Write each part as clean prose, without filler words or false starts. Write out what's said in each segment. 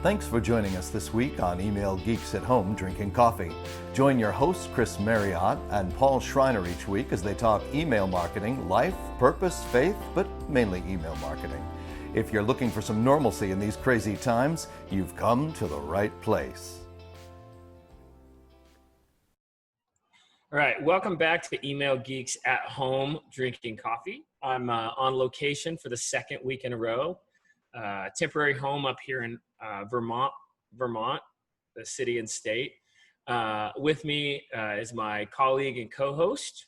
Thanks for joining us this week on Email Geeks at Home Drinking Coffee. Join your hosts Chris Marriott and Paul Schreiner each week as they talk email marketing, life, purpose, faith, but mainly email marketing. If you're looking for some normalcy in these crazy times, you've come to the right place. All right, welcome back to Email Geeks at Home Drinking Coffee. I'm on location for the second week in a row. Temporary home up here in Vermont, the city and state. With me is my colleague and co-host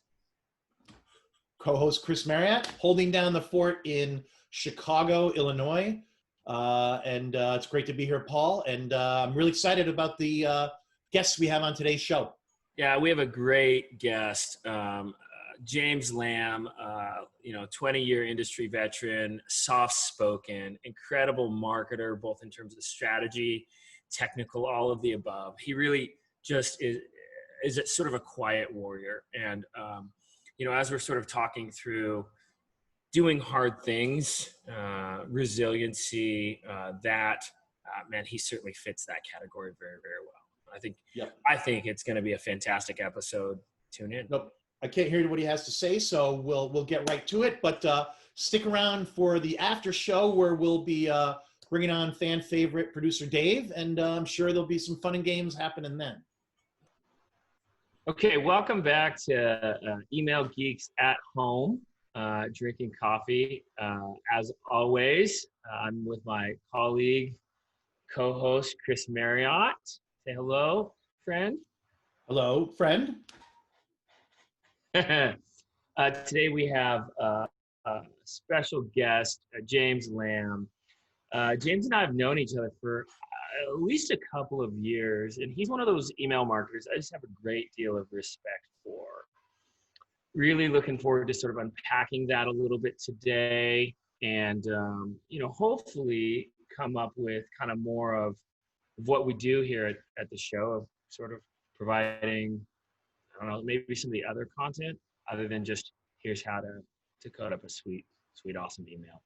Chris Marriott, holding down the fort in Chicago, Illinois. And it's great to be here, Paul. And I'm really excited about the guests we have on today's show. Yeah, we have a great guest, James Lamb, 20-year industry veteran, soft-spoken, incredible marketer, both in terms of strategy, technical, all of the above. He really just is sort of a quiet warrior. And, as we're sort of talking through doing hard things, resiliency, man, he certainly fits that category very, very well. I think it's going to be a fantastic episode. Tune in. Nope, I can't hear what he has to say, so we'll get right to it. But stick around for the after show where we'll be bringing on fan favorite producer Dave, and I'm sure there'll be some fun and games happening then. Okay, welcome back to Email Geeks at Home, drinking coffee. As always, I'm with my colleague, co-host Chris Marriott. Say hello, friend. Hello, friend. Today we have a special guest, James Lamb. James and I have known each other for at least a couple of years, and he's one of those email marketers I just have a great deal of respect for. Really looking forward to sort of unpacking that a little bit today, and hopefully come up with kind of more of what we do here at the show, of sort of providing, I don't know, maybe some of the other content other than just here's how to code up a sweet, awesome email.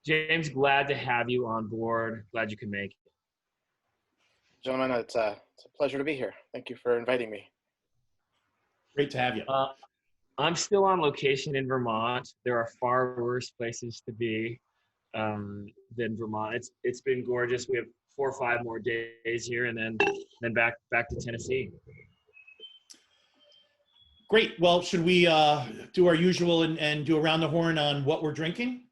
James, glad to have you on board. Glad you can make it. Gentlemen, it's a pleasure to be here. Thank you for inviting me. Great to have you. I'm still on location in Vermont. There are far worse places to be than Vermont. It's been gorgeous. We have 4 or 5 more days here, and then back to Tennessee. Great. Well, should we do our usual and do around the horn on what we're drinking?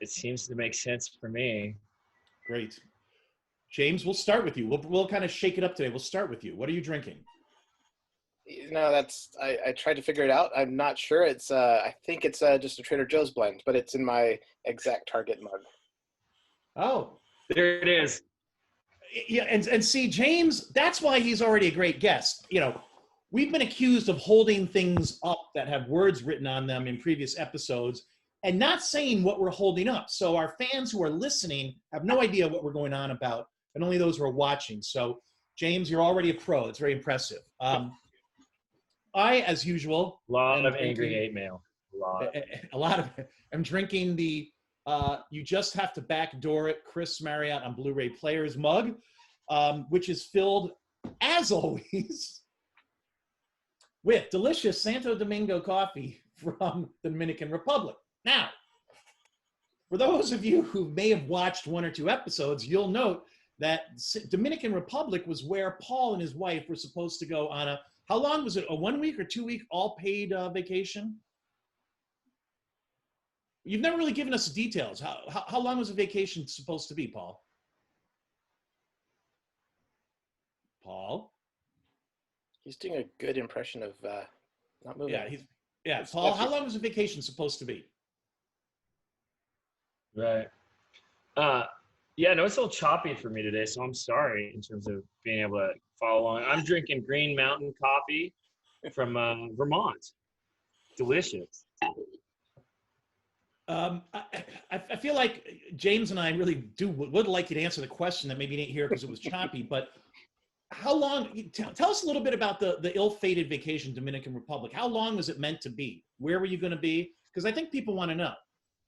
It seems to make sense for me. Great. James, we'll start with you. We'll kind of shake it up today. We'll start with you. What are you drinking? I tried to figure it out. I'm not sure. I think it's just a Trader Joe's blend, but it's in my exact Target mug. Oh, there it is. Yeah, and see, James, that's why he's already a great guest. We've been accused of holding things up that have words written on them in previous episodes and not saying what we're holding up. So our fans who are listening have no idea what we're going on about, and only those who are watching. So, James, you're already a pro. It's very impressive. I, as usual, a lot of angry hate mail. A lot of. I'm drinking the You Just Have to Backdoor It Chris Marriott on Blu-ray Players mug, which is filled, as always, with delicious Santo Domingo coffee from the Dominican Republic. Now, for those of you who may have watched 1 or 2 episodes, you'll note that Dominican Republic was where Paul and his wife were supposed to go on how long was it, a 1 week or 2 week all paid vacation? You've never really given us details. How long was the vacation supposed to be, Paul? Paul? He's doing a good impression of not moving. Yeah, Paul, how long was the vacation supposed to be? Right. No, it's a little choppy for me today, so I'm sorry in terms of being able to follow along. I'm drinking Green Mountain coffee from Vermont. Delicious. I feel like James and I really would like you to answer the question that maybe you didn't hear because it was choppy, but how long, tell us a little bit about the ill-fated vacation Dominican Republic. How long was it meant to be? Where were you going to be? Because I think people want to know.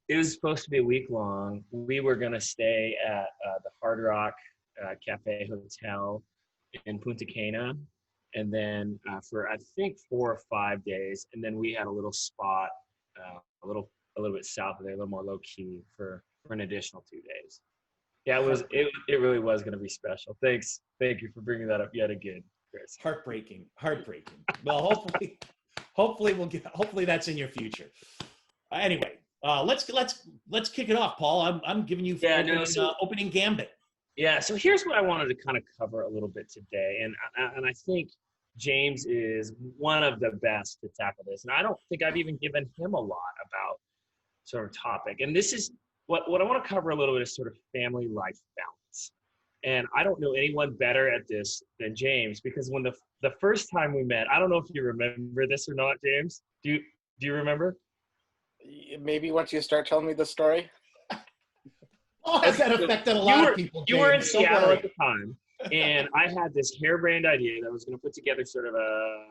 it was supposed to be a week long. We were going to stay at the Hard Rock Cafe Hotel in Punta Cana, and then for I think 4 or 5 days, and then we had a little spot a little bit south of there, a little more low key for an additional 2 days. Yeah, it really was going to be special. Thank you for bringing that up yet again, Chris. Heartbreaking. Well, hopefully that's in your future. Anyway, let's kick it off, Paul. I'm giving you opening gambit. Yeah, so here's what I wanted to kind of cover a little bit today, and I think James is one of the best to tackle this, and I don't think I've even given him a lot about sort of topic. And this is what I want to cover a little bit is sort of family life balance. And I don't know anyone better at this than James, because when the first time we met, I don't know if you remember this or not, James. Do you remember? Maybe once you start telling me the story. Oh, has that affected a lot of people, James? You were in Seattle at the time, and I had this harebrained idea that I was going to put together sort of a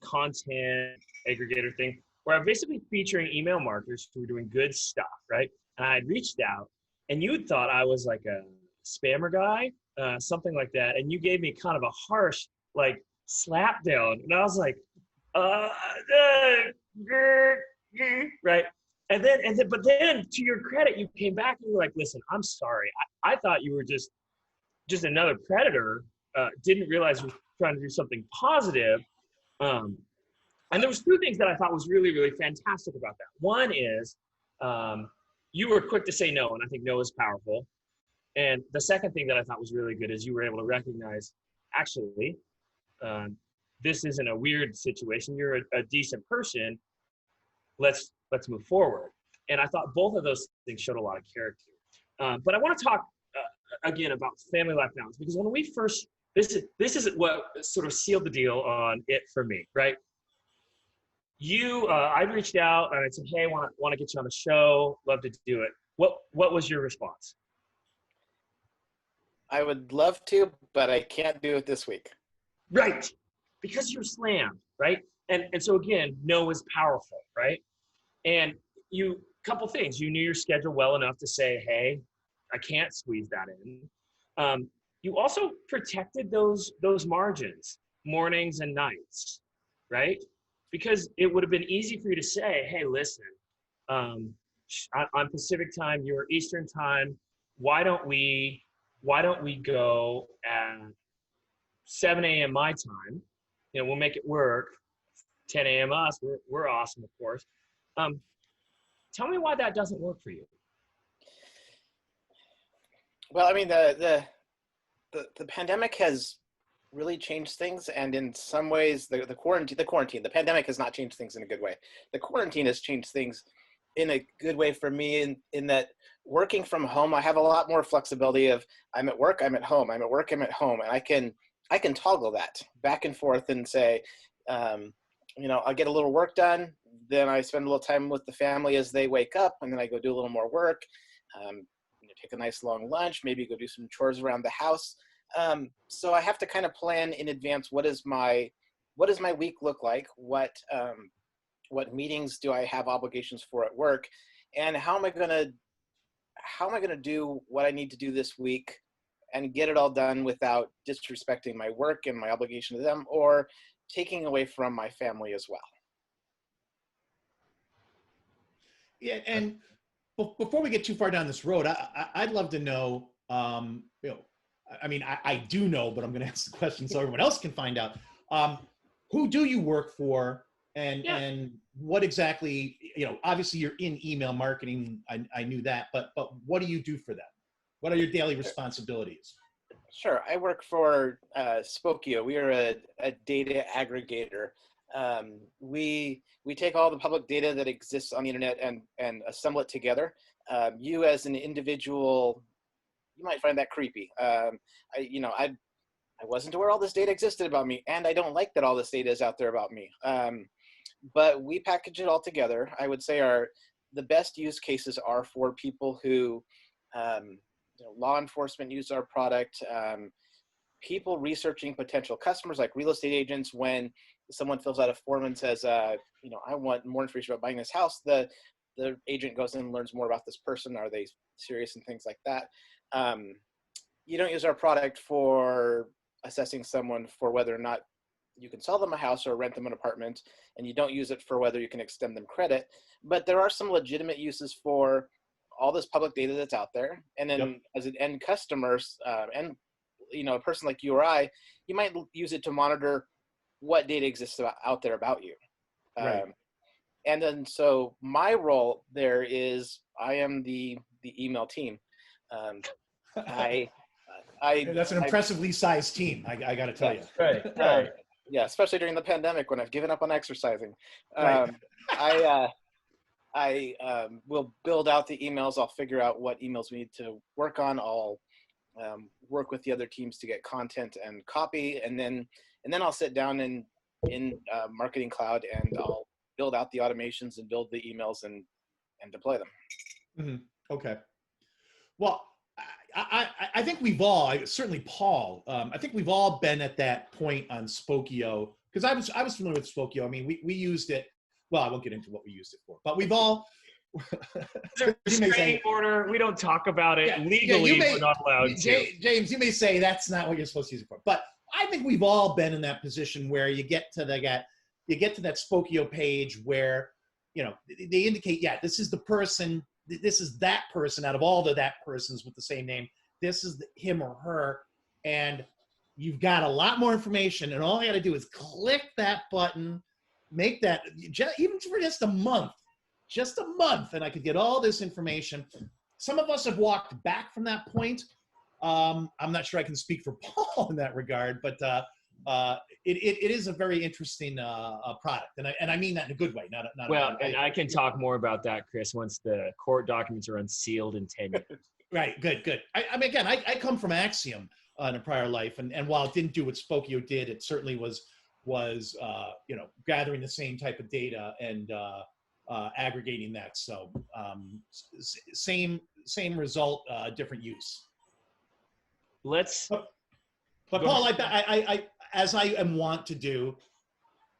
content aggregator thing where I'm basically featuring email marketers who were doing good stuff, right? And I had reached out, and you thought I was like a spammer guy, something like that, and you gave me kind of a harsh, like, slap down, and I was like, right? But then, to your credit, you came back and you were like, listen, I'm sorry. I thought you were just another predator, didn't realize you were trying to do something positive. And there was 2 things that I thought was really, really fantastic about that. One is you were quick to say no, and I think no is powerful. And the second thing that I thought was really good is you were able to recognize, actually, this isn't a weird situation. You're a decent person. Let's move forward. And I thought both of those things showed a lot of character. But I want to talk again about family life balance, because when we first, this is what sort of sealed the deal on it for me, right? I reached out and I said, hey, want to get you on the show. Love to do it. What was your response? I would love to, but I can't do it this week. Right. Because you're slammed, right? And so again, no is powerful, right? And couple things. You knew your schedule well enough to say, hey, I can't squeeze that in. You also protected those margins, mornings and nights, right? Because it would have been easy for you to say, hey, listen, I'm Pacific time, you're Eastern time. Why don't we go at 7 a.m. my time? We'll make it work. 10 a.m. us, we're awesome, of course. Tell me why that doesn't work for you. Well, I mean, the pandemic has really changed things, and in some ways, the quarantine, the pandemic has not changed things in a good way. The quarantine has changed things in a good way for me, in that working from home, I have a lot more flexibility of I'm at work, I'm at home, I'm at work, I'm at home, and I can toggle that back and forth and say, I'll get a little work done, then I spend a little time with the family as they wake up, and then I go do a little more work, take a nice long lunch, maybe go do some chores around the house. So I have to kind of plan in advance, what does my week look like? What meetings do I have obligations for at work? And how am I going to do what I need to do this week and get it all done without disrespecting my work and my obligation to them, or taking away from my family as well? Yeah, and before we get too far down this road, I'd love to know, I do know, but I'm going to ask the question so everyone else can find out. Who do you work for, and what exactly, obviously you're in email marketing, I knew that, but what do you do for them? What are your daily responsibilities? Sure. I work for Spokio. We are a data aggregator. We take all the public data that exists on the internet and assemble it together. You as an individual, you might find that creepy. I wasn't aware all this data existed about me, and I don't like that all this data is out there about me. But we package it all together. I would say the best use cases are for people who, law enforcement use our product, people researching potential customers like real estate agents. When someone fills out a form and says, I want more information about buying this house, the the agent goes in and learns more about this person. Are they serious and things like that? You don't use our product for assessing someone for whether or not you can sell them a house or rent them an apartment, and you don't use it for whether you can extend them credit. But there are some legitimate uses for all this public data that's out there. And then as an end customer, and a person like you or I, you might use it to monitor what data exists out there about you. Right. And then so my role there is I am the email team. That's an impressively sized team. I got to tell you. Right. Yeah, especially during the pandemic when I've given up on exercising. Right. I will build out the emails. I'll figure out what emails we need to work on. I'll work with the other teams to get content and copy, and then I'll sit down in Marketing Cloud and I'll build out the automations and build the emails and deploy them. Mm-hmm. Okay. Well, I think we've all, certainly Paul, I think we've all been at that point on Spokio, because I was familiar with Spokio. I mean, we used it. Well, I won't get into what we used it for, but we've all. There's a restraining order. We don't talk about it legally. We're not allowed to. James, you may say that's not what you're supposed to use it for, but I think we've all been in that position where you get to that Spokio page where they indicate, this is the person. This is that person out of all the that persons with the same name. This is him or her. And you've got a lot more information. And all I got to do is click that button, make that, even for just a month. And I could get all this information. Some of us have walked back from that point. I'm not sure I can speak for Paul in that regard, but it is a very interesting product, and I mean that in a good way. Not well, and I can talk more about that, Chris, once the court documents are unsealed in 10 years. Right, good. I mean, again, I come from Axiom in a prior life, and while it didn't do what Spokio did, it certainly was gathering the same type of data and aggregating that. So same result, different use. But Paul, I as I am wont to do,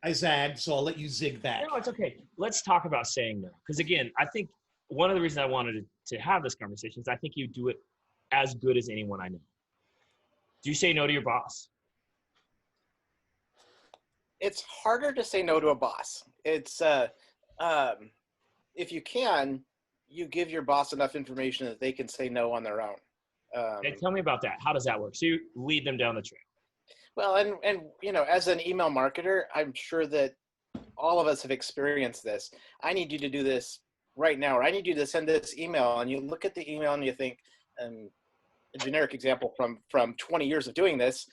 I zagged, so I'll let you zig back. No, it's okay. Let's talk about saying no. Because again, I think one of the reasons I wanted to have this conversation is I think you do it as good as anyone I know. Do you say no to your boss? It's harder to say no to a boss. It's if you can, you give your boss enough information that they can say no on their own. Hey, tell me about that. How does that work? So you lead them down the trail. Well, and as an email marketer, I'm sure that all of us have experienced this. I need you to do this right now, or I need you to send this email, and you look at the email and you think, a generic example from 20 years of doing this,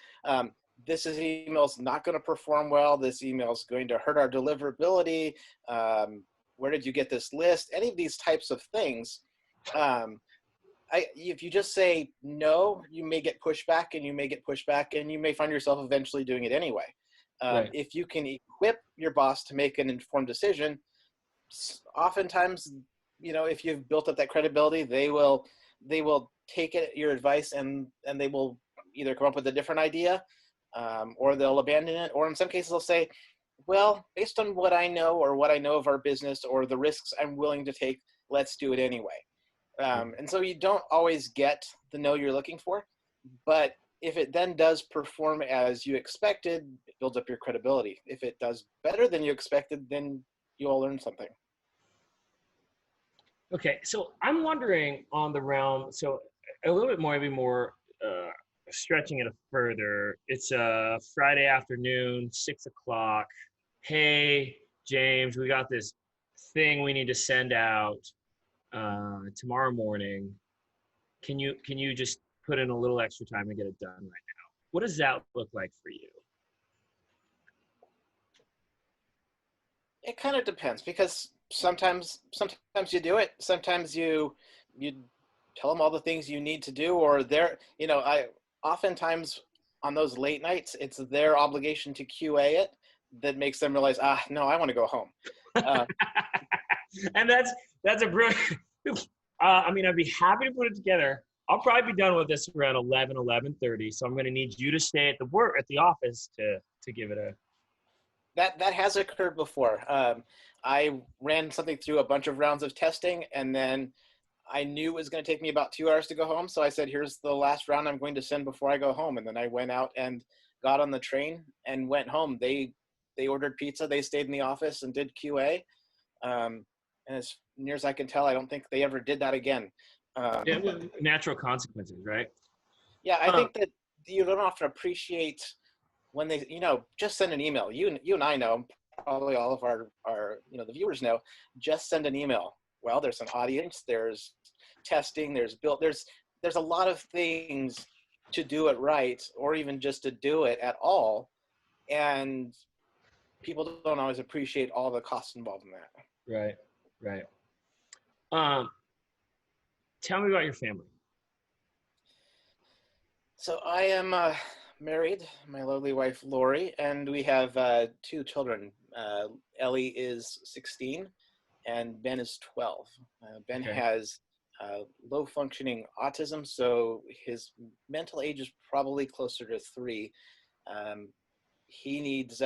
this email's not going to perform well. This email's going to hurt our deliverability. Where did you get this list? Any of these types of things. If you just say no, you may get pushback, and you may find yourself eventually doing it anyway. Right. If you can equip your boss to make an informed decision, oftentimes, if you've built up that credibility, they will take your advice and they will either come up with a different idea, or they'll abandon it, or in some cases they'll say, well, based on what I know or what I know of our business or the risks I'm willing to take, let's do it anyway. And so you don't always get the no you're looking for, but if it then does perform as you expected, it builds up your credibility. If it does better than you expected, then you'll learn something. Okay, so I'm wondering on the realm, so a little bit more, maybe more stretching it further. It's a Friday afternoon, 6 o'clock. Hey, James, we got this thing we need to send out tomorrow morning. Can you just put in a little extra time and get it done right now? What does that look like for you? It kind of depends, because sometimes you do it. Sometimes you tell them all the things you need to do, or oftentimes on those late nights, it's their obligation to QA it that makes them realize, no, I want to go home. And that's a brilliant. I'd be happy to put it together. I'll probably be done with this around 11:30. So I'm going to need you to stay at the office to give it That has occurred before. I ran something through a bunch of rounds of testing, and then I knew it was going to take me about 2 hours to go home. So I said, here's the last round I'm going to send before I go home. And then I went out and got on the train and went home. They ordered pizza. They stayed in the office and did QA. And as near as I can tell, I don't think they ever did that again. Yeah, natural consequences, right? Yeah, I think that you don't often appreciate when they, just send an email. You and I know, probably all of our the viewers know, just send an email. Well, there's an audience, there's testing, there's a lot of things to do it right, or even just to do it at all. And people don't always appreciate all the costs involved in that. Right. Tell me about your family. So I am married, my lovely wife, Lori, and we have 2 children. Ellie is 16 and Ben is 12. Ben Okay. has low functioning autism, so his mental age is probably closer to 3. He needs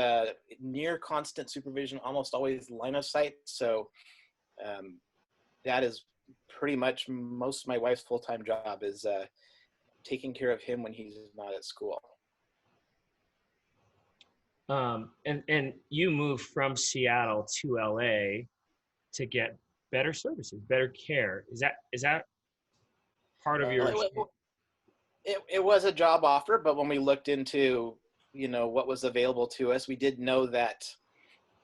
near constant supervision, almost always line of sight. So that is pretty much most of my wife's full-time job is taking care of him when he's not at school. And you moved from Seattle to LA to get better services, better care. Is that part of your? It was a job offer, but when we looked into what was available to us, we did know that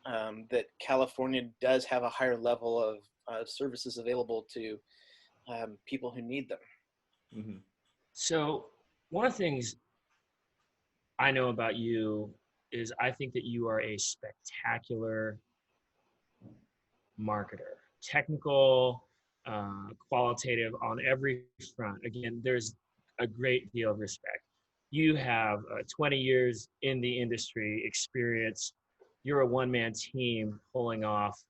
that California does have a higher level of services available to people who need them. Mm-hmm. So one of the things I know about you is I think that you are a spectacular marketer, technical, qualitative on every front. Again, there's a great deal of respect. You have 20 years in the industry experience. You're a one-man team pulling off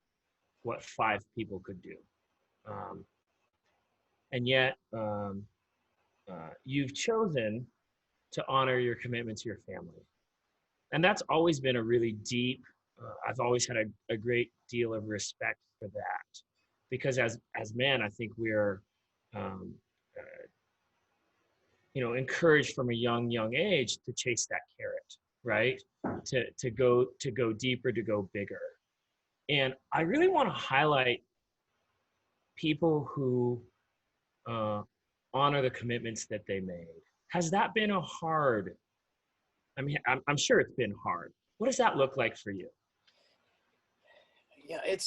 what 5 people could do. And yet you've chosen to honor your commitment to your family. And that's always been a really deep, I've always had a great deal of respect for that. Because as men, I think we're, encouraged from a young age to chase that carrot, right? To go deeper, to go bigger. And I really want to highlight people who honor the commitments that they made. Has that been I'm sure it's been hard. What does that look like for you? Yeah, it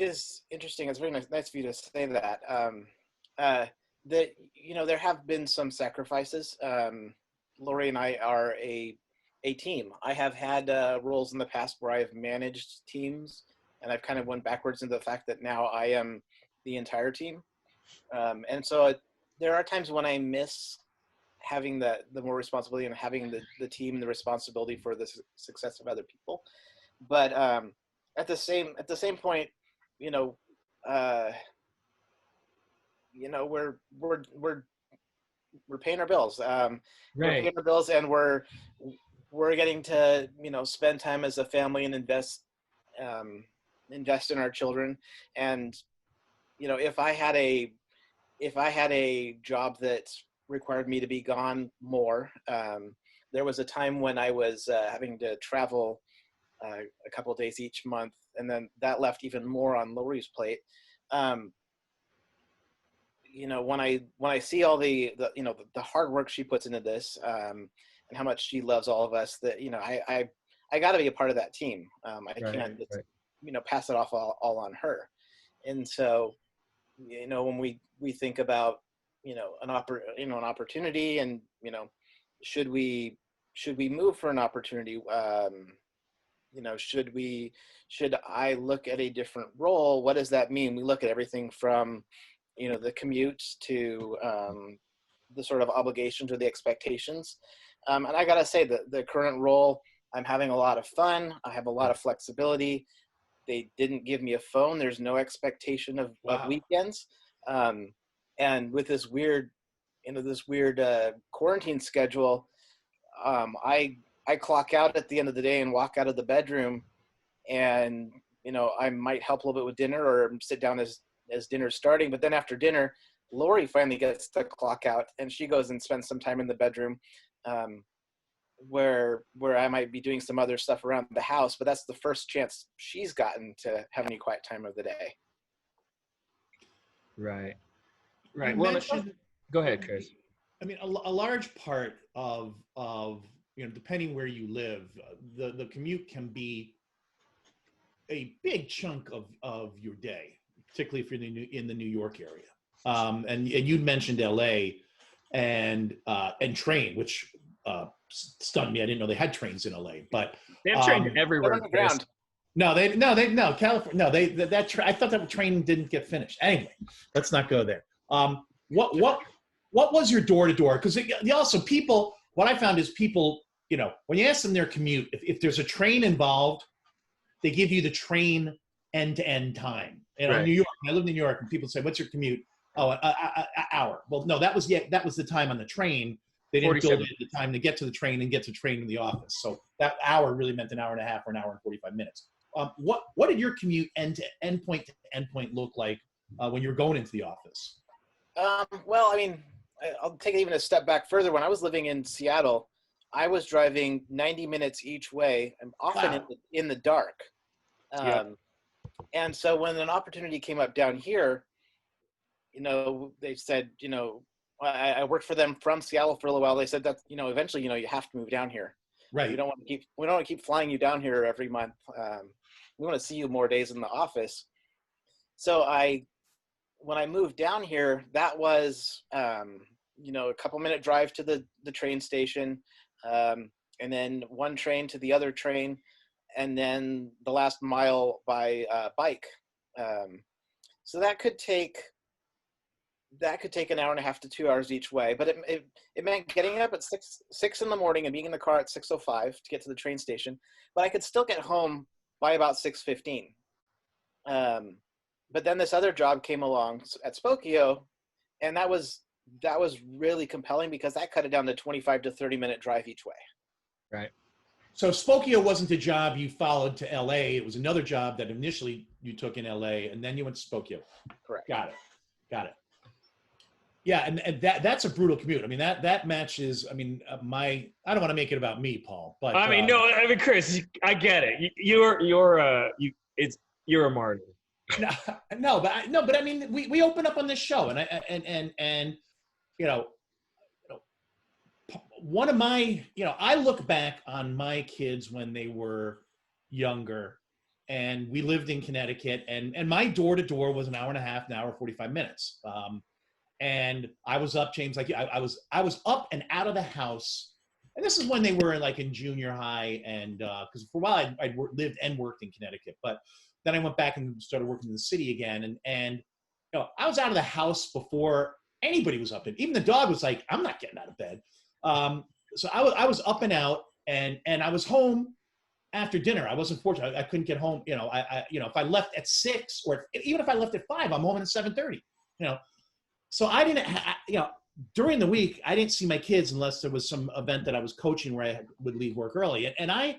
is interesting. It's very nice for you to say that. There have been some sacrifices. Lori and I are a team. I have had roles in the past where I've managed teams, and I've kind of went backwards into the fact that now I am the entire team. And so there are times when I miss having the more responsibility and having the team and the responsibility for the success of other people. But at the same point, we're paying our bills. Right. We're paying our bills, and we're getting to spend time as a family and invest in our children. And if I had a job that required me to be gone more, there was a time when I was having to travel a couple of days each month, and then that left even more on Lori's plate. When I see all the hard work she puts into this, and how much she loves all of us, that I got to be a part of that team. I can't pass it off all on her. And so when we think about an opportunity, and should we move for an opportunity, should I look at a different role? What does that mean? We look at everything from the commutes to the sort of obligations or the expectations. And I gotta say that the current role, I'm having a lot of fun. I have a lot of flexibility. They didn't give me a phone. There's no expectation of weekends. And with this weird quarantine schedule, I clock out at the end of the day and walk out of the bedroom and I might help a little bit with dinner or sit down as dinner's starting. But then after dinner, Lori finally gets the clock out, and she goes and spends some time in the bedroom, where I might be doing some other stuff around the house. But that's the first chance she's gotten to have any quiet time of the day. Right. You Well, mentioned, go ahead, Chris. I mean, a large part of depending where you live, the commute can be a big chunk of your day, particularly if you're in the New York area. And you'd mentioned LA and train, which stunned me. I didn't know they had trains in LA, but they have trains everywhere. Ground. No, California. I thought that train didn't get finished. Anyway, let's not go there. What was your door to door? Because also people, what I found is people, when you ask them their commute, if there's a train involved, they give you the train end to end time. Right. In New York, when I lived in New York, and people say, "What's your commute?" Oh, an hour. Well, no, that was the time on the train. They didn't build in the time to get to the train and get to train in the office. So that hour really meant an hour and a half or an hour and 45 minutes. What did your commute end point to end point look like when you were going into the office? Well, I mean, I'll take it even a step back further. When I was living in Seattle, I was driving 90 minutes each way, and often in the dark. And so when an opportunity came up down here, they said, I worked for them from Seattle for a little while. They said that, eventually, you have to move down here. Right. We don't want to keep flying you down here every month. We want to see you more days in the office. So when I moved down here, that was, a couple minute drive to the train station, and then one train to the other train, and then the last mile by bike. So that could take an hour and a half to 2 hours each way, but it meant getting up at six in the morning and being in the car at 6:05 to get to the train station. But I could still get home by about 6:15. But then this other job came along at Spokio, and that was really compelling because that cut it down to 25 to 30 minute drive each way. Right. So Spokio wasn't the job you followed to LA. It was another job that initially you took in LA, and then you went to Spokio. Correct. Got it. Yeah, and that's a brutal commute. I mean, that matches. I mean, I don't want to make it about me, Paul, but Chris, I get it. You're a martyr. No, but I mean, we open up on this show, and one of my, I look back on my kids when they were younger, and we lived in Connecticut, and my door to door was an hour and a half, an hour 45 minutes. And I was up, James, like I was up and out of the house. And this is when they were in junior high, and because for a while I'd lived and worked in Connecticut, but then I went back and started working in the city again. And I was out of the house before anybody was up. And even the dog was like, I'm not getting out of bed. So I was up and out, and I was home after dinner. I wasn't fortunate. I couldn't get home. If I left at 6, or even if I left at 5, I'm home at 7:30. So I didn't. During the week, I didn't see my kids unless there was some event that I was coaching where I would leave work early. And I,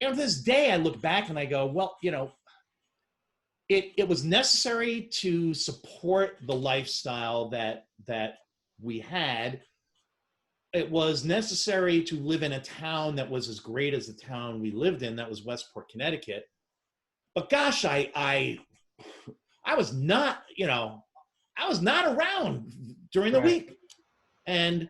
this day I look back and I go, well, it was necessary to support the lifestyle that we had. It was necessary to live in a town that was as great as the town we lived in, that was Westport, Connecticut. But gosh, I was not, I was not around during the week. And,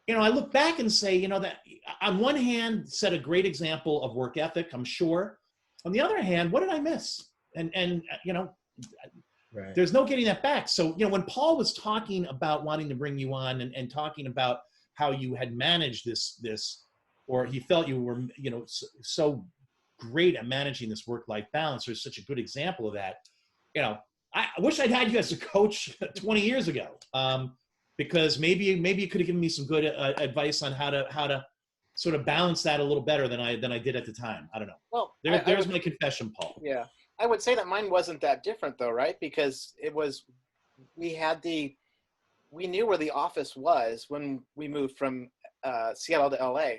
I look back and say, that on one hand set a great example of work ethic, I'm sure. On the other hand, what did I miss? And right. There's no getting that back. So, when Paul was talking about wanting to bring you on and talking about how you had managed this, or he felt you were, so great at managing this work-life balance, there's such a good example of that. I wish I'd had you as a coach 20 years ago, because maybe you could have given me some good advice on how to sort of balance that a little better than I did at the time. I don't know. Well, there's my confession, Paul. Yeah, I would say that mine wasn't that different though, right? Because we knew where the office was when we moved from Seattle to LA.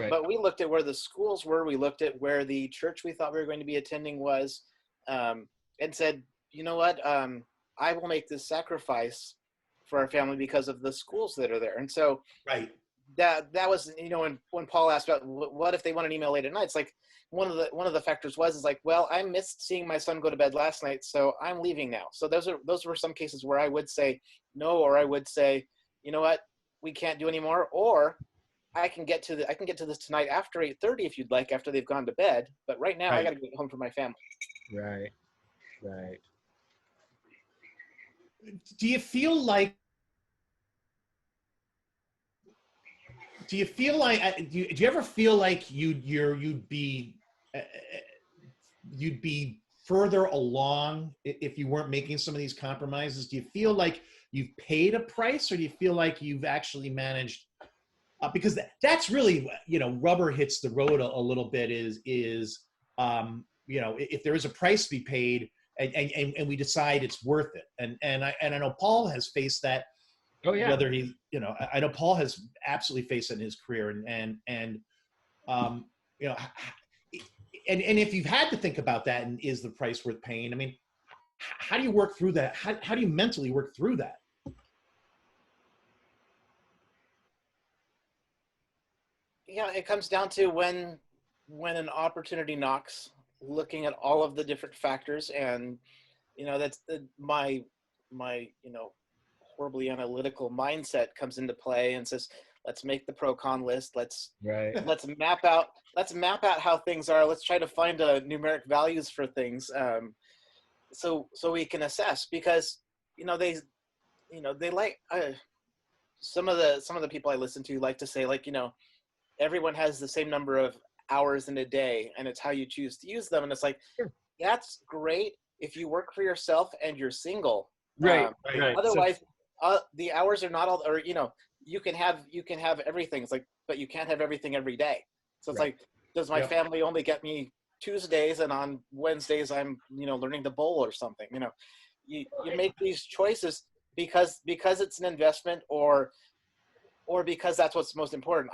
Right. But we looked at where the schools were. We looked at where the church we thought we were going to be attending was, and said, you know what? I will make this sacrifice for our family because of the schools that are there. And so Right. that was, you know, when Paul asked about what if they want an email late at night, it's like one of the factors is like, well, I missed seeing my son go to bed last night, so I'm leaving now. So those were some cases where I would say no, or I would say, you know what, we can't do anymore, or I can get to this tonight after 8:30 if you'd like, after they've gone to bed. But right now, Right. I got to get home for my family. Right. Right. Do you feel like do you ever feel like you'd be further along if you weren't making some of these compromises? Do you feel like you've paid a price, or do you feel like you've actually managed? Because that's really, you know, rubber hits the road a little bit. Is you know, if there is a price to be paid, and we decide it's worth it, and I know Paul has faced that. Oh yeah. Whether he, you know, I know Paul has absolutely faced it in his career, and you know, and if you've had to think about that, and is the price worth paying? I mean, how do you work through that? How do you mentally work through that? Yeah, it comes down to when an opportunity knocks, looking at all of the different factors, and you know, that's my you know, horribly analytical mindset comes into play and says, let's make the pro con list. Let's map out how things are. Let's try to find numeric values for things, so we can assess, because you know, they like some of the people I listen to like to say, like, you know, everyone has the same number of hours in a day, and it's how you choose to use them. And it's like, sure, that's great if you work for yourself and you're single. Right. Otherwise, the hours are not all, or you know, you can have everything. It's like, but you can't have everything every day. So it's like, does my family only get me Tuesdays, and on Wednesdays I'm, you know, learning to bowl or something? You know, you make these choices because it's an investment, or because that's what's most important.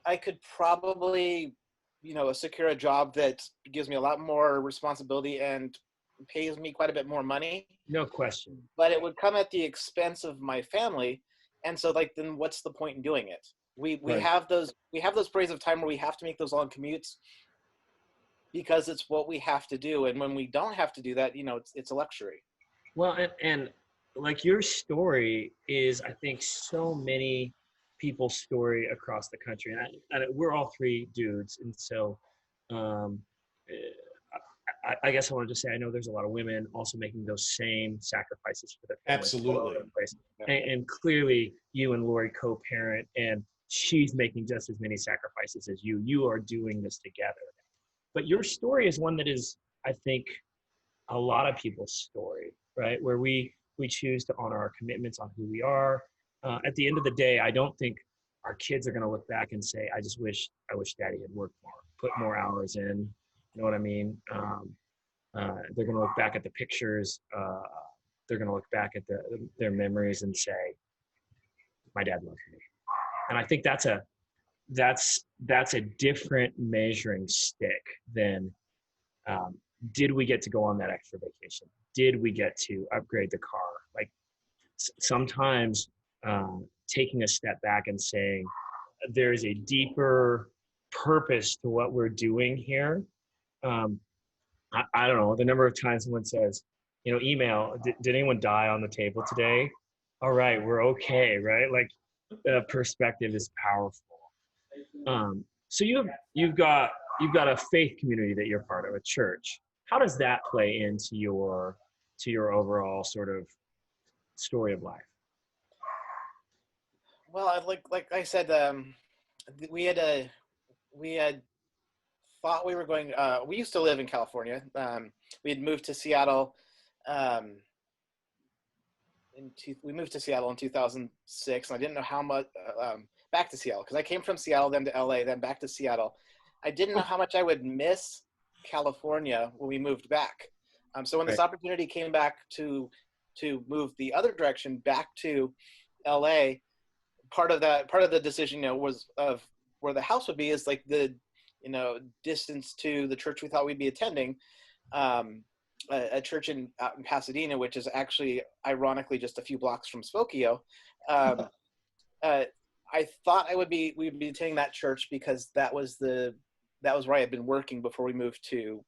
I could probably, you know, secure a job that gives me a lot more responsibility and pays me quite a bit more money. No question. But it would come at the expense of my family. And so, like, then what's the point in doing it? We have those periods of time where we have to make those long commutes because it's what we have to do. And when we don't have to do that, you know, it's a luxury. Well, and like your story is, I think, so many people's story across the country, and we're all three dudes, and so I guess I wanted to say, I know there's a lot of women also making those same sacrifices for their families. Absolutely. And clearly you and Lori co-parent, and she's making just as many sacrifices as you. You are doing this together. But your story is one that is, I think, a lot of people's story, right? Where we choose to honor our commitments on who we are. At the end of the day, I don't think our kids are going to look back and say, I wish Daddy had worked more, put more hours in. You know what I mean? They're going to look back at the pictures. They're going to look back at their memories and say, my dad loved me. And I think that's a different measuring stick than, did we get to go on that extra vacation? Did we get to upgrade the car? Like, sometimes taking a step back and saying, there's a deeper purpose to what we're doing here. I don't know, the number of times someone says, you know, email, did anyone die on the table today? All right, we're okay, right? Like, perspective is powerful. So you've got a faith community that you're part of, a church. How does that play into your overall sort of story of life? Well, like I said, we had thought we were going. We used to live in California. We had moved to Seattle. We moved to Seattle in 2006, and I didn't know how much. Back to Seattle, because I came from Seattle, then to LA, then back to Seattle. I didn't know how much I would miss California when we moved back. So when this opportunity came back to move the other direction, back to LA, part of the decision, was of where the house would be is like the, distance to the church we thought we'd be attending, a church out in Pasadena, which is actually ironically just a few blocks from Spokio. I thought we'd be attending that church because that was where I had been working before we moved to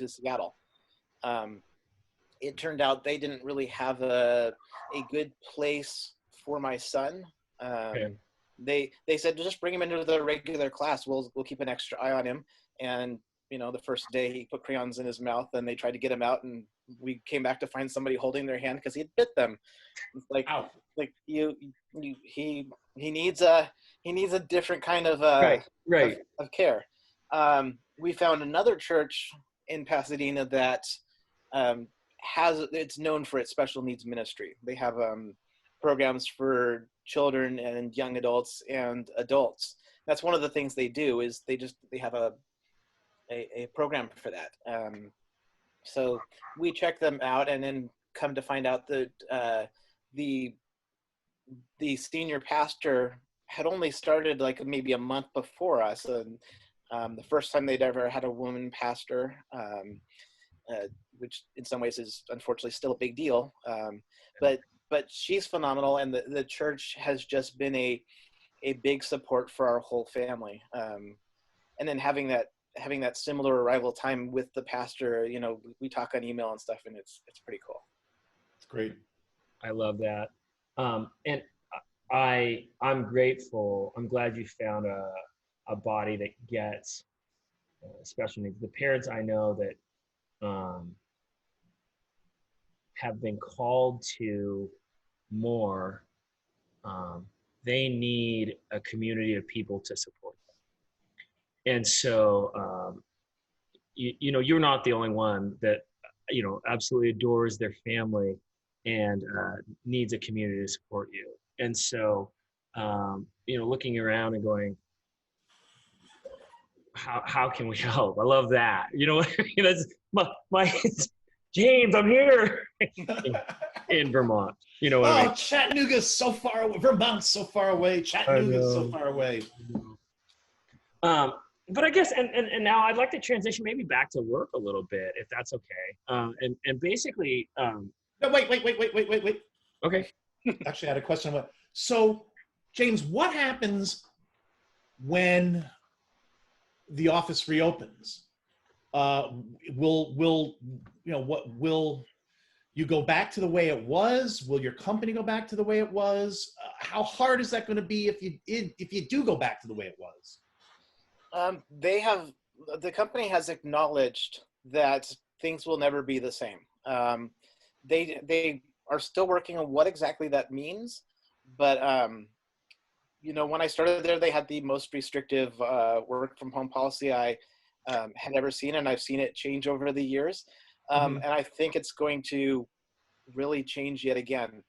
Seattle. It turned out they didn't really have a good place for my son. They said, just bring him into the regular class. We'll keep an extra eye on him. And the first day he put crayons in his mouth, and they tried to get him out, and we came back to find somebody holding their hand because he had bit them. It's like, Ow. like he needs a different kind of of care. We found another church in Pasadena that it's known for its special needs ministry. They have programs for children and young adults and adults. That's one of the things they do is they have a program for that. So we check them out, and then come to find out that the senior pastor had only started like maybe a month before us, and the first time they'd ever had a woman pastor, which in some ways is unfortunately still a big deal. But she's phenomenal, and the church has just been a big support for our whole family. And then having that similar arrival time with the pastor, we talk on email and stuff, and it's pretty cool. It's great. I love that. And I'm grateful. I'm glad you found a body that gets special needs. The parents I know that have been called to more, they need a community of people to support them. And so, you're not the only one that, absolutely adores their family and needs a community to support you. And so, looking around and going, how can we help? I love that. That's my James, I'm here in Vermont. What I mean? Chattanooga's so far away. Vermont's so far away. Chattanooga's so far away. But I guess, and now I'd like to transition maybe back to work a little bit, if that's okay. And basically, No, wait. Okay. Actually, I had a question. So, James, what happens when the office reopens? Will you go back to the way it was? Will your company go back to the way it was? How hard is that going to be if you do go back to the way it was? The company has acknowledged that things will never be the same. They are still working on what exactly that means, but when I started there, they had the most restrictive work from home policy I had ever seen, and I've seen it change over the years. And I think it's going to really change yet again.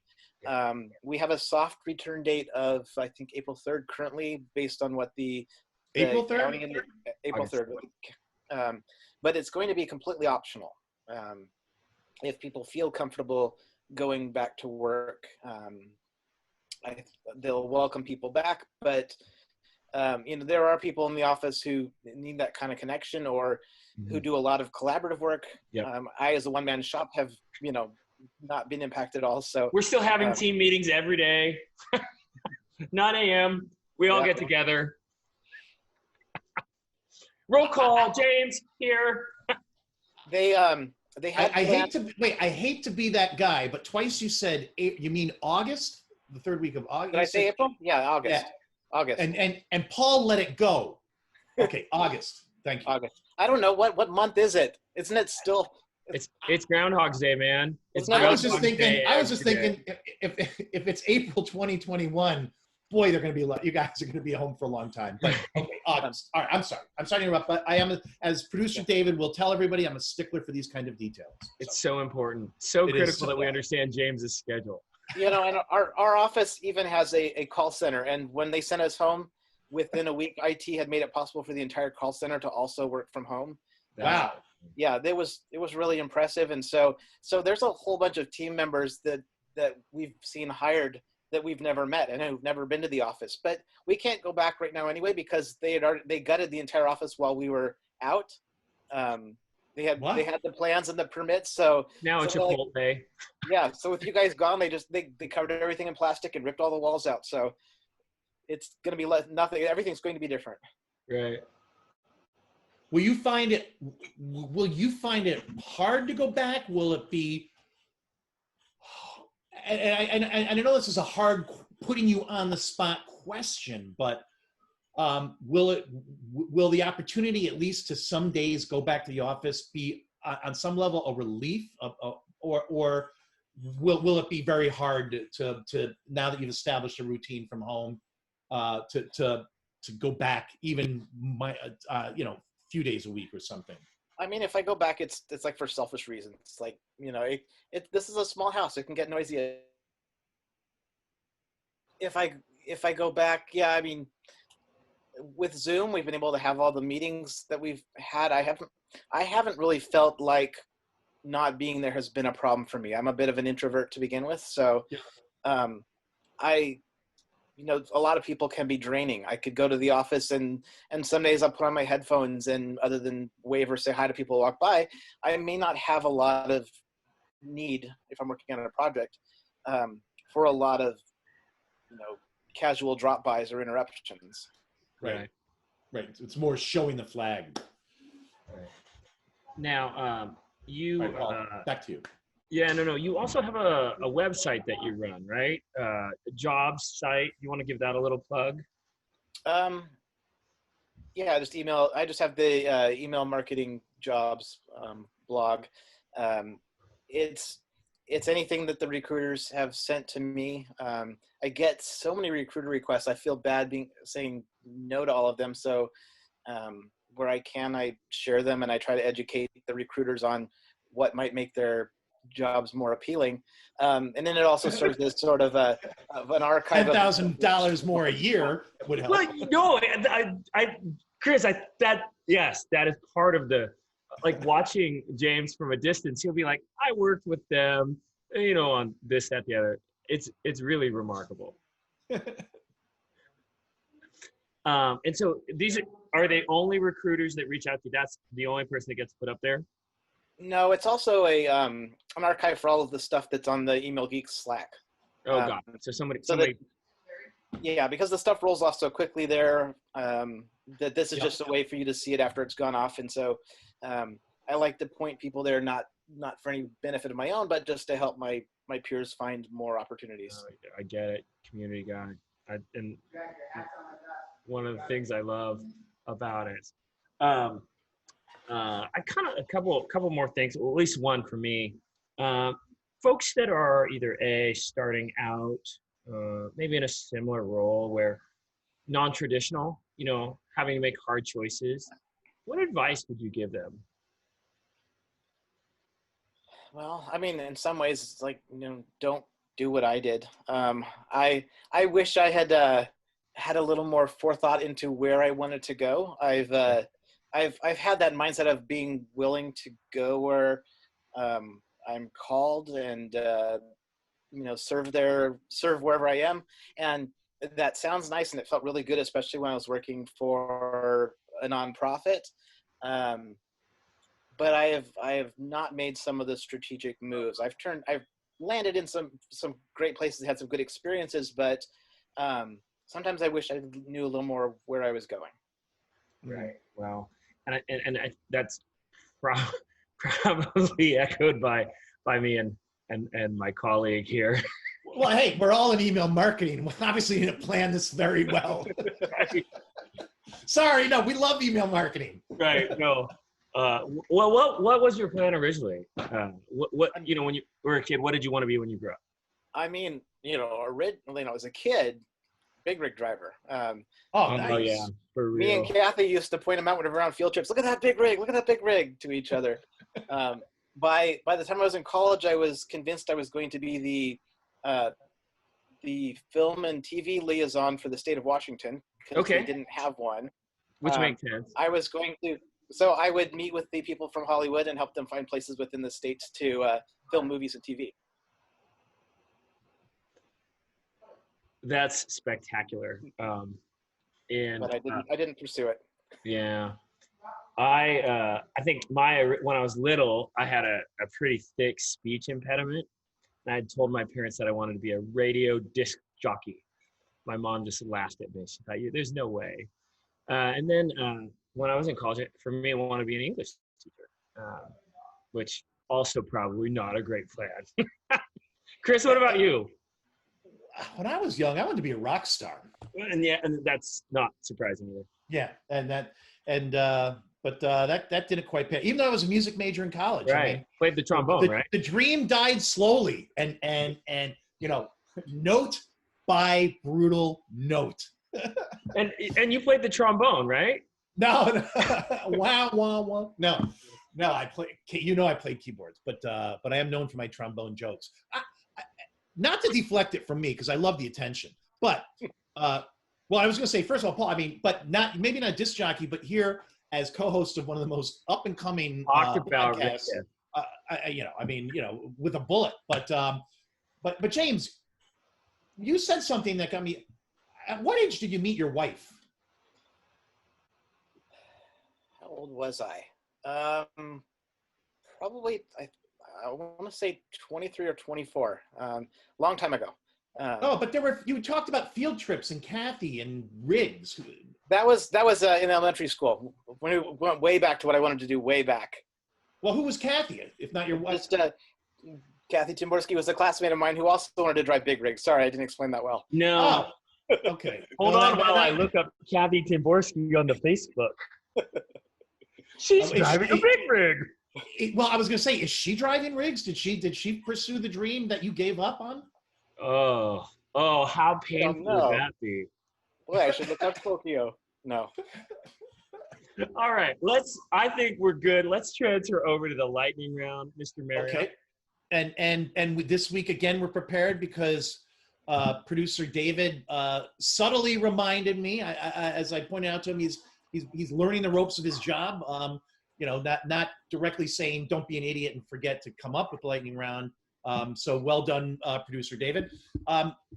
We have a soft return date of, I think, April 3rd currently, based on what the April 3rd? April 3rd. But it's going to be completely optional. If people feel comfortable going back to work, they'll welcome people back. But there are people in the office who need that kind of connection, or who do a lot of collaborative work. Yep. I, as a one-man shop, have not been impacted at all. So we're still having team meetings every day. 9 a.m. We all get together. Roll call, James here. They had. I hate to be that guy, but twice you said, you mean August? The third week of August? Did I say April? Yeah, August. Yeah. August. And Paul let it go. Okay, August. Thank you. August. I don't know what month is it? Isn't it still? It's Groundhog's Day, man. I was just thinking if it's April 2021, boy, they're going to be, you guys are going to be home for a long time. But okay, August. All right, I'm sorry to interrupt, but I am, as producer David will tell everybody, I'm a stickler for these kind of details. It's so important, so critical that we understand James's schedule. And our office even has a call center, and when they sent us home, within a week, IT had made it possible for the entire call center to also work from home. Wow. Yeah, it was really impressive, and so there's a whole bunch of team members that we've seen hired that we've never met and who've never been to the office. But we can't go back right now anyway because they gutted the entire office while we were out. They had the plans and the permits. So now it's Chipotle. Yeah. So with you guys gone, they covered everything in plastic and ripped all the walls out. So it's going to be nothing. Everything's going to be different. Right. Will you find it hard to go back? Will it be, and I know this is a hard putting you on the spot question, but will the opportunity, at least to some days, go back to the office be on some level a relief or will it be very hard to now that you've established a routine from home to go back even few days a week or something? I mean, if I go back, it's like for selfish reasons. It's like, this is a small house. It can get noisy. If I go back, yeah, I mean, with Zoom, we've been able to have all the meetings that we've had. I haven't really felt like not being there has been a problem for me. I'm a bit of an introvert to begin with. So, a lot of people can be draining. I could go to the office and some days I'll put on my headphones and other than wave or say hi to people who walk by, I may not have a lot of need if I'm working on a project for a lot of, casual drop-bys or interruptions. Right. It's more showing the flag. Right. Now, you right, Paul, back to you. Yeah, no. You also have a website that you run, right? A jobs site. You want to give that a little plug? Yeah, I just have the email marketing jobs blog. It's anything that the recruiters have sent to me. I get so many recruiter requests. I feel bad saying no to all of them. So where I can, I share them and I try to educate the recruiters on what might make their jobs more appealing. And then it also serves as sort of an archive. $10,000 more a year would help. Well, Chris, that is part of the, like, watching James from a distance. He'll be like, I worked with them, on this, that, the other. It's really remarkable. And so are they only recruiters that reach out to you? That's the only person that gets put up there? No, it's also an archive for all of the stuff that's on the Email Geeks Slack. Oh, God. So somebody. Yeah, because the stuff rolls off so quickly there, that this is just a way for you to see it after it's gone off. And so I like to point people there, not for any benefit of my own, but just to help my peers find more opportunities. I get it. Community guy. And one of the things I love about it. I kind of a couple more things, well, at least one for me. Folks that are either starting out, maybe in a similar role where non-traditional, having to make hard choices. What advice would you give them? Well, I mean, in some ways, it's like, don't do what I did. I wish I had a little more forethought into where I wanted to go. I've had that mindset of being willing to go where I'm called and serve wherever I am, and that sounds nice and it felt really good, especially when I was working for a nonprofit. But I have not made some of the strategic moves. I've landed in some great places, had some good experiences, but sometimes I wish I knew a little more where I was going. Right. Well, and that's probably echoed by me and my colleague here. Well, hey, we're all in email marketing. We obviously didn't plan this very well. Right. Sorry, no, we love email marketing. Right. No. What was your plan originally? What when you were a kid, what did you want to be when you grew up? I mean, originally, as a kid, big rig driver. Nice. Oh yeah, for real. Me and Kathy used to point them out whenever we're on field trips. Look at that big rig! Look at that big rig! To each other. By the time I was in college, I was convinced I was going to be the film and TV liaison for the state of Washington. Okay. We didn't have one. Which makes sense. I was going to. So I would meet with the people from Hollywood and help them find places within the states to film movies and TV. That's spectacular. And But I didn't pursue it. yeah, I think when I was little, I had a pretty thick speech impediment. And I had told my parents that I wanted to be a radio disc jockey. My mom just laughed at me. She thought, "There's no way." And then when I was in college, for me, I wanted to be an English teacher, which also probably not a great plan. Chris, what about you? When I was young, I wanted to be a rock star. And yeah, and that's not surprising either. Yeah, but that didn't quite pay. Even though I was a music major in college, Right. I mean, Played the trombone, right? The dream died slowly, and note by brutal note. And you played the trombone, right? No, wow, wow, wow. No. I played keyboards, but I am known for my trombone jokes. Not to deflect it from me, because I love the attention. But I was going to say, first of all, Paul, but maybe not disc jockey, but here as co-host of one of the most up and coming podcasts. With a bullet. But James, you said something that got me. At what age did you meet your wife? How old was I? Probably I want to say 23 or 24. Long time ago. But you talked about field trips and Kathy and Riggs. That was in elementary school. When we went way back to what I wanted to do way back. Well, who was Kathy, if not your wife? Kathy Timborski was a classmate of mine who also wanted to drive big rigs. Sorry, I didn't explain that well. No. Oh, okay. Hold on while I look up Kathy Timborski on the Facebook. She's driving a big rig. Well, I was going to say, is she driving rigs? Did she pursue the dream that you gave up on? Oh, how painful would that be? Boy, I should look up Tokyo. No. All right, I think we're good. Let's transfer over to the lightning round, Mr. Marriott. Okay. And this week again, we're prepared because producer David subtly reminded me, as I pointed out to him, he's learning the ropes of his job. Not directly saying don't be an idiot and forget to come up with the lightning round. So well done, producer David.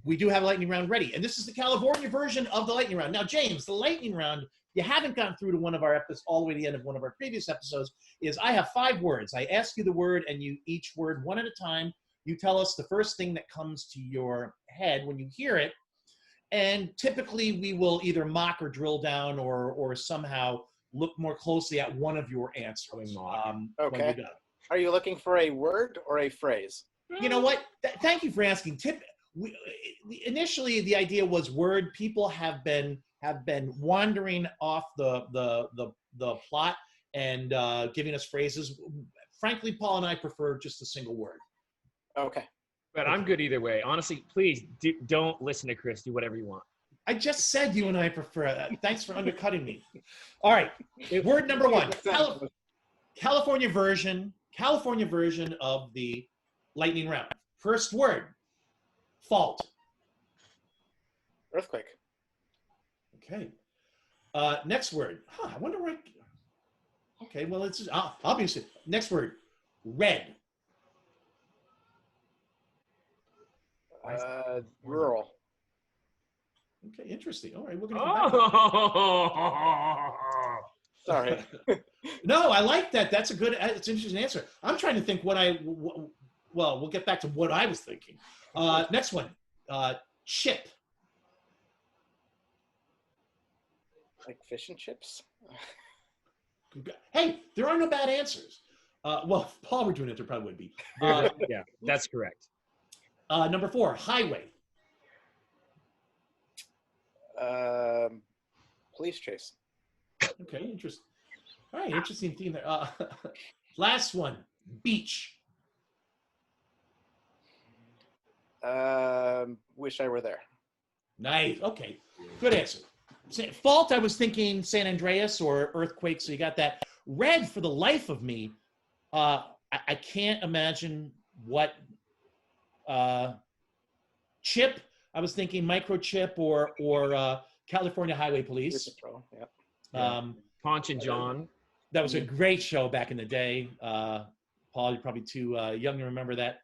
We do have a lightning round ready, and this is the California version of the lightning round. Now, James, the lightning round, you haven't gotten through to one of our episodes, all the way to the end of one of our previous episodes, is I have 5 words. I ask you the word, and you each word one at a time. You tell us the first thing that comes to your head when you hear it, and typically we will either mock or drill down or somehow look more closely at one of your answers. Okay. Are you looking for a word or a phrase? You know what? Thank you for asking. Initially, the idea was word. People have been wandering off the plot and giving us phrases. Frankly, Paul and I prefer just a single word. Okay. But I'm good either way. Honestly, please don't listen to Chris. Do whatever you want. I just said you and I prefer that. Thanks for undercutting me. All right. Word number 1. California version of the lightning round. First word. Fault. Earthquake. Okay. Next word. I wonder where. Okay. Well, it's obviously next word. Red. Rural. Okay, interesting. All right, we're gonna. Sorry. No, I like that. It's an interesting answer. I'm trying to think well, we'll get back to what I was thinking. Next one. Chip. Like fish and chips. Hey, there are no bad answers. Well, if Paul were doing it, there probably would be. Yeah, that's correct. Number 4, highway. Police chase. Okay, interesting. All right, interesting theme there. Last one, beach. Wish I were there. Nice. Okay, good answer. Fault, I was thinking San Andreas or earthquake, so you got that. Red, for the life of me, I can't imagine what. Chip, I was thinking microchip or California Highway Police. Yeah. Ponch and John. That was a great show back in the day. Paul, you're probably too young to remember that.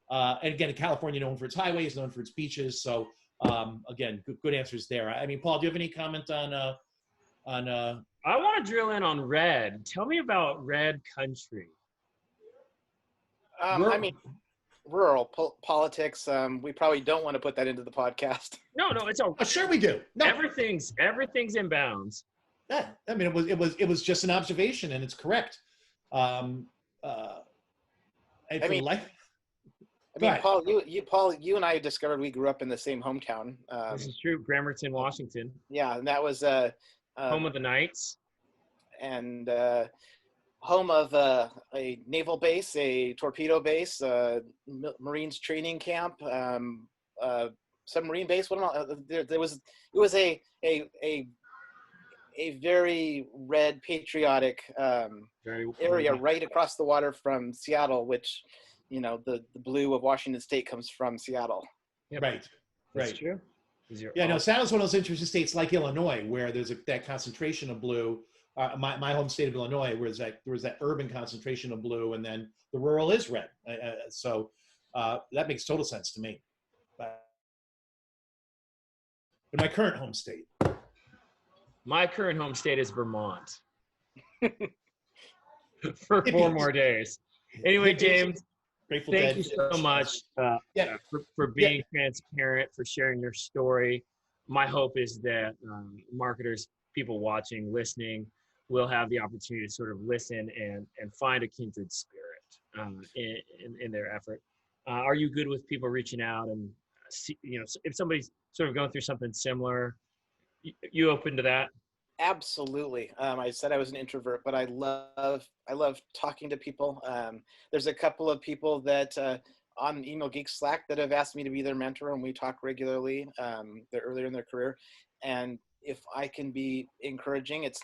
And again, California known for its highways, known for its beaches. So again, good answers there. I mean, Paul, do you have any comment on I want to drill in on red. Tell me about red country. I mean, rural politics. We probably don't want to put that into the podcast. No, it's a. Oh, sure we do. No, everything's in bounds. Yeah, I mean, it was just an observation, and it's correct. I mean, Paul, you and I discovered we grew up in the same hometown. This is true, Bremerton, Washington. Yeah, and that was home of the Knights, and home of a naval base, a torpedo base, Marines training camp, submarine base. It was a very red patriotic area right across the water from Seattle, which, the blue of Washington State comes from Seattle. Yep. Right. That's true. Yeah, no, Seattle's one of those interesting states like Illinois, where there's that concentration of blue. My home state of Illinois, where there was that urban concentration of blue, and then the rural is red. So that makes total sense to me. But my current home state. My current home state is Vermont. For 4 more days. Anyway, James, thank you so much for being transparent, for sharing your story. My hope is that marketers, people watching, listening, will have the opportunity to sort of listen and find a kindred spirit in their effort. Are you good with people reaching out and see, if somebody's sort of going through something similar, you open to that? Absolutely. I said I was an introvert, but I love talking to people. There's a couple of people that on Email Geek Slack that have asked me to be their mentor, and we talk regularly. They're earlier in their career, and if I can be encouraging, it's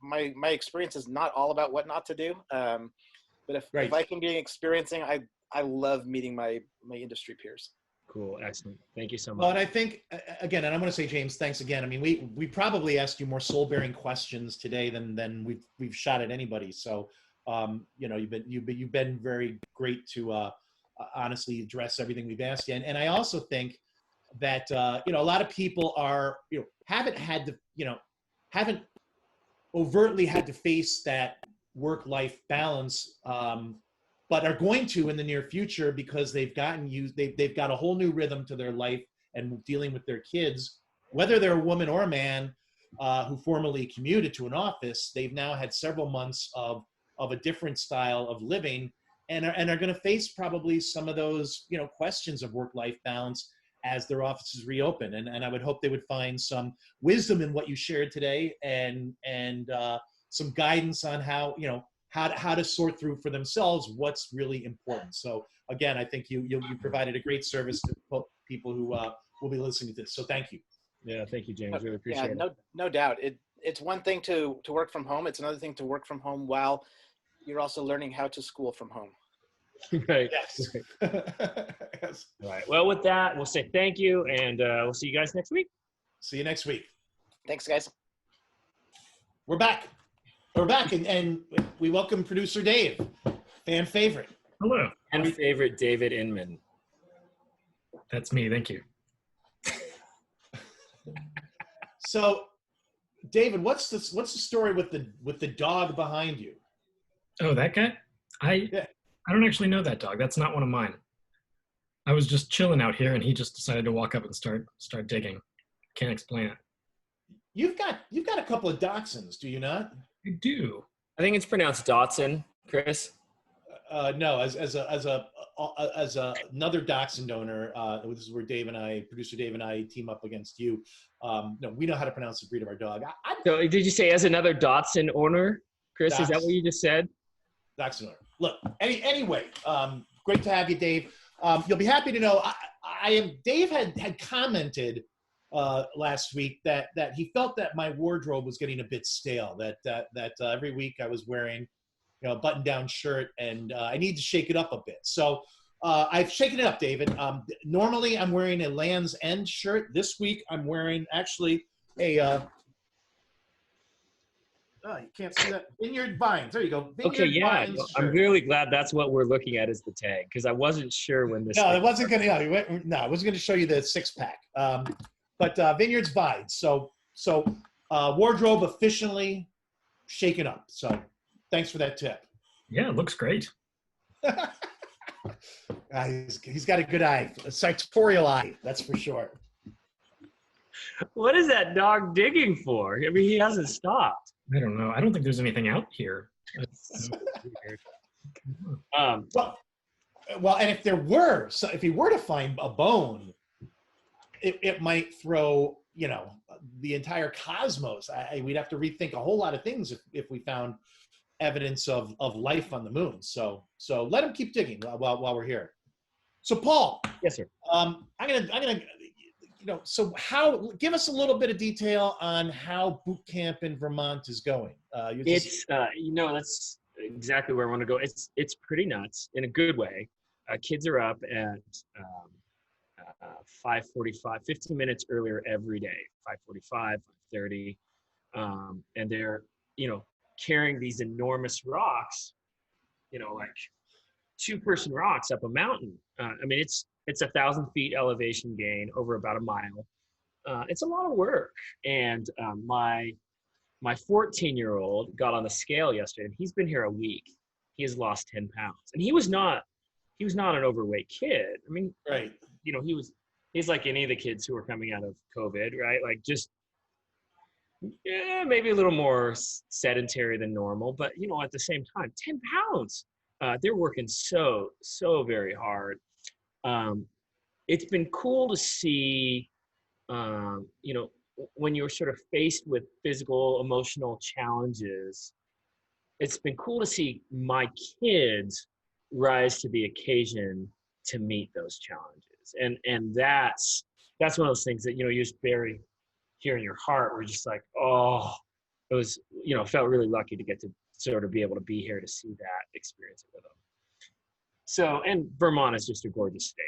my experience is not all about what not to do. But if I can be experiencing, I love meeting my industry peers. Cool. Excellent. Thank you so much. Well, and I think, again, and I'm going to say, James, thanks again. I mean, we probably asked you more soul-bearing questions today than we've shot at anybody. So, you've been very great to honestly address everything we've asked you. And I also think that, a lot of people are, haven't overtly had to face that work-life balance, but are going to in the near future because they've got a whole new rhythm to their life and dealing with their kids, whether they're a woman or a man who formerly commuted to an office. They've now had several months of a different style of living and are going to face probably some of those, questions of work-life balance as their offices reopen. And I would hope they would find some wisdom in what you shared today and some guidance on how to sort through for themselves what's really important. So again, I think you provided a great service to people who will be listening to this. So thank you. Yeah, thank you, James. Really appreciate it. No doubt. It's one thing to work from home. It's another thing to work from home while you're also learning how to school from home. Right. Yes. Yes. All right. Well, with that, we'll say thank you, and we'll see you guys next week. See you next week. Thanks, guys. We're back, and we welcome producer Dave, fan favorite. Hello. Fan favorite David Inman. That's me. Thank you. So, David, what's the story with the dog behind you? Oh, that guy? I don't actually know that dog. That's not one of mine. I was just chilling out here, and he just decided to walk up and start digging. Can't explain it. You've got a couple of dachshunds, do you not? I do. I think it's pronounced Dotson, Chris. No, as another dachshund owner, this is where producer Dave and I team up against you. No, we know how to pronounce the breed of our dog. So did you say as another Dotson owner, Chris? Is that what you just said? Dachshund owner. Look, anyway, great to have you, Dave. You'll be happy to know Dave had commented last week that he felt that my wardrobe was getting a bit stale, that every week I was wearing a button-down shirt, and I need to shake it up a bit. So I've shaken it up, David. Normally I'm wearing a Land's End shirt. This week I'm wearing actually a Oh, you can't see that. Vineyard Vines. There you go. Vineyard Okay, yeah. Vines No, I'm shirt. really glad that's what we're looking at as the tag because I wasn't sure when this. No, it wasn't going to. No, I wasn't going to show you the 6-pack. But Vineyards Vines. So wardrobe officially shaken up. So thanks for that tip. Yeah, it looks great. He's got a good eye, a sartorial eye. That's for sure. What is that dog digging for? I mean, he hasn't stopped. I don't know. I don't think there's anything out here. That's so weird. Well, and if he were to find a bone, it might throw, the entire cosmos. We'd have to rethink a whole lot of things if we found evidence of life on the moon. So let him keep digging while we're here. So Paul. Yes, sir. I'm gonna so give us a little bit of detail on how boot camp in Vermont is going. It's that's exactly where I want to go. It's pretty nuts in a good way. Kids are up at 5:45, 15 minutes earlier every day, 5:45, 5:30, and they're carrying these enormous rocks, like 2-person rocks up a mountain. I mean, it's 1,000 feet elevation gain over about a mile. It's a lot of work. And my 14-year-old got on the scale yesterday, and he's been here a week. He has lost 10 pounds, and he was not an overweight kid. I mean, right. He's like any of the kids who are coming out of COVID, right? Like just maybe a little more sedentary than normal, but at the same time, 10 pounds. They're working so very hard. It's been cool to see, when you're sort of faced with physical, emotional challenges, it's been cool to see my kids rise to the occasion to meet those challenges. And that's one of those things that, you just bury here in your heart. We're just like, oh, it was, felt really lucky to get to sort of be able to be here to see that, experience it with them. So, and Vermont is just a gorgeous state.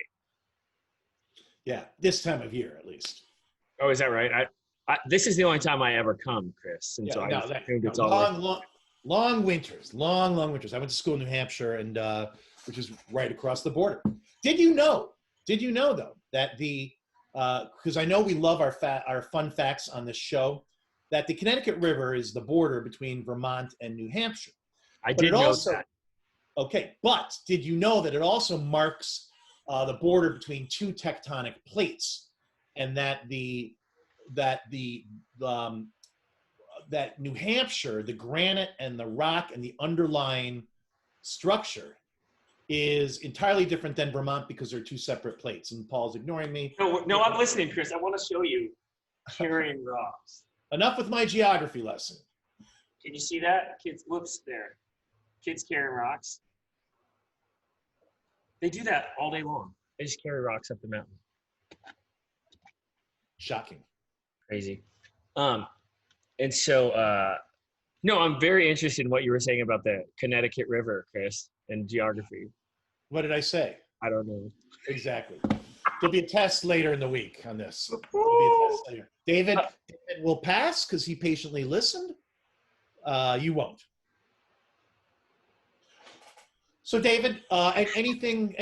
Yeah, this time of year at least. Oh, is that right? I this is the only time I ever come, Chris. And long winters, long winters. I went to school in New Hampshire, and which is right across the border. Did you know though that because I know we love our fun facts on this show, that the Connecticut River is the border between Vermont and New Hampshire. I did know that. Okay, but did you know that it also marks the border between 2 tectonic plates, and that that New Hampshire, the granite and the rock and the underlying structure is entirely different than Vermont because they're 2 separate plates. And Paul's ignoring me. No, I'm listening, Chris. I want to show you carrying rocks. Enough with my geography lesson. Can you see that? Kids, whoops, there. Kids carrying rocks. They do that all day long. They just carry rocks up the mountain. Shocking. Crazy. And so, no, I'm very interested in what you were saying about the Connecticut River, Chris, and geography. What did I say? I don't know. Exactly. There'll be a test later in the week on this. There'll be a test later. David will pass because he patiently listened. You won't. So, David, anything?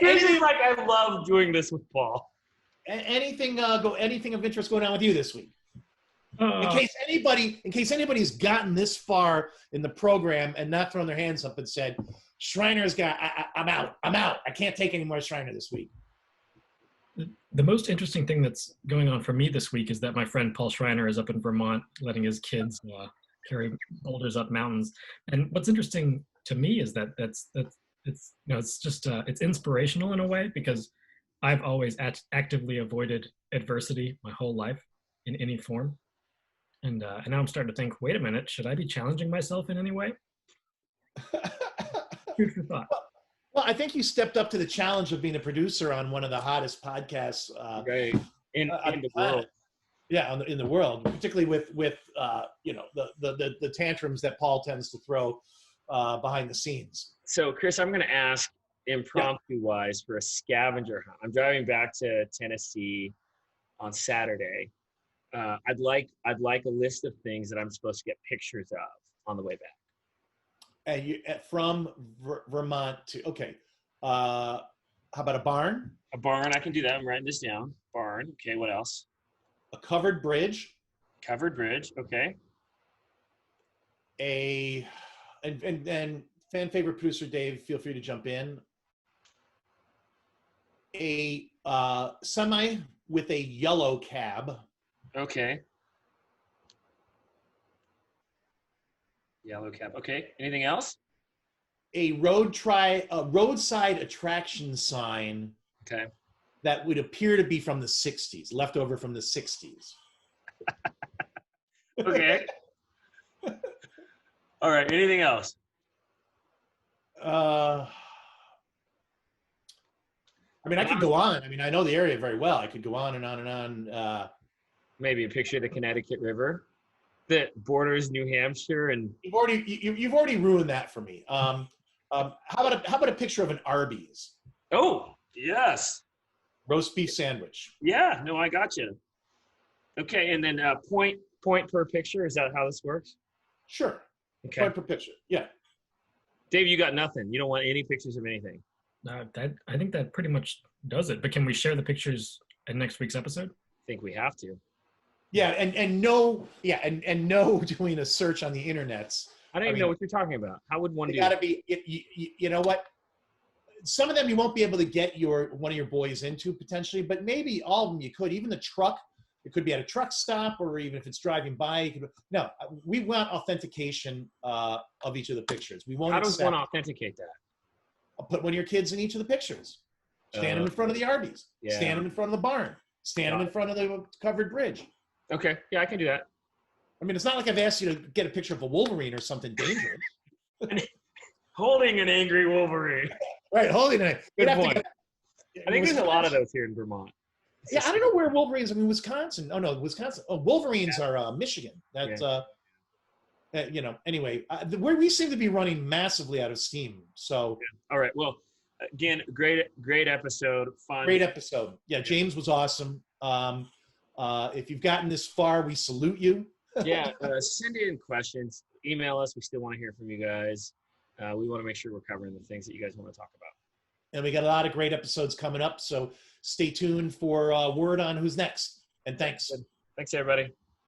This is like I love doing this with Paul. Anything of interest going on with you this week? In case anybody's gotten this far in the program and not thrown their hands up and said, Schreiner's got, I'm out. I can't take any more Schreiner this week. The most interesting thing that's going on for me this week is that my friend Paul Schreiner is up in Vermont letting his kids carry boulders up mountains. And what's interesting to me is that it's inspirational in a way, because I've always actively avoided adversity my whole life in any form. And now I'm starting to think, wait a minute, should I be challenging myself in any way? Food for thought. Well, I think you stepped up to the challenge of being a producer on one of the hottest podcasts right. in the world. Yeah, in the world, particularly with the tantrums that Paul tends to throw behind the scenes. So, Chris, I'm going to ask impromptu-wise for a scavenger hunt. I'm driving back to Tennessee on Saturday. I'd like a list of things that I'm supposed to get pictures of on the way back. And from Vermont to, okay. How about a barn? A barn, I can do that. I'm writing this down. Barn. Okay, what else? A covered bridge. Covered bridge. Okay. And fan favorite producer Dave, feel free to jump in. A semi with a yellow cab. Okay. Yellow cab. Okay. Anything else? A roadside attraction sign. Okay. That would appear to be from the 60s, left over from the 60s. Okay. All right. Anything else? I mean, I could go on. I mean, I know the area very well. I could go on and on and on. Maybe a picture of the Connecticut River that borders New Hampshire, and you've already ruined that for me. How about a picture of an Arby's? Oh, yes. Roast beef sandwich. Yeah. No, I got you. Okay, and then point per picture. Is that how this works? Sure. Okay. Point per picture. Yeah. Dave, you got nothing. You don't want any pictures of anything. I think that pretty much does it. But can we share the pictures in next week's episode? I think we have to. Yeah, and no doing a search on the internets. I don't even know what you're talking about. How would one do got to that? be. You know what? Some of them you won't be able to get one of your boys into potentially, but maybe all of them you could. Even the truck, it could be at a truck stop, or even if it's driving by. No, we want authentication of each of the pictures. We won't. How does one authenticate that? I'll put one of your kids in each of the pictures. Stand them in front of the Arby's. Yeah. Stand them in front of the barn. Stand them in front of the covered bridge. Okay, yeah, I can do that. I mean, it's not like I've asked you to get a picture of a Wolverine or something dangerous. Holding an angry Wolverine. Right, holding it. Good point. I think there's a lot of those here in Vermont. Yeah, I don't know where Wolverines. I mean, Wisconsin. Oh no, Wisconsin. Oh, Wolverines are Michigan. That's Anyway, where we seem to be running massively out of steam. So. All right. Well, again, great episode. Fun. Great episode. Yeah, James was awesome. If you've gotten this far, we salute you. Yeah, send in questions. Email us. We still want to hear from you guys. We want to make sure we're covering the things that you guys want to talk about. And we got a lot of great episodes coming up, so stay tuned for word on who's next. And thanks. Thanks, everybody.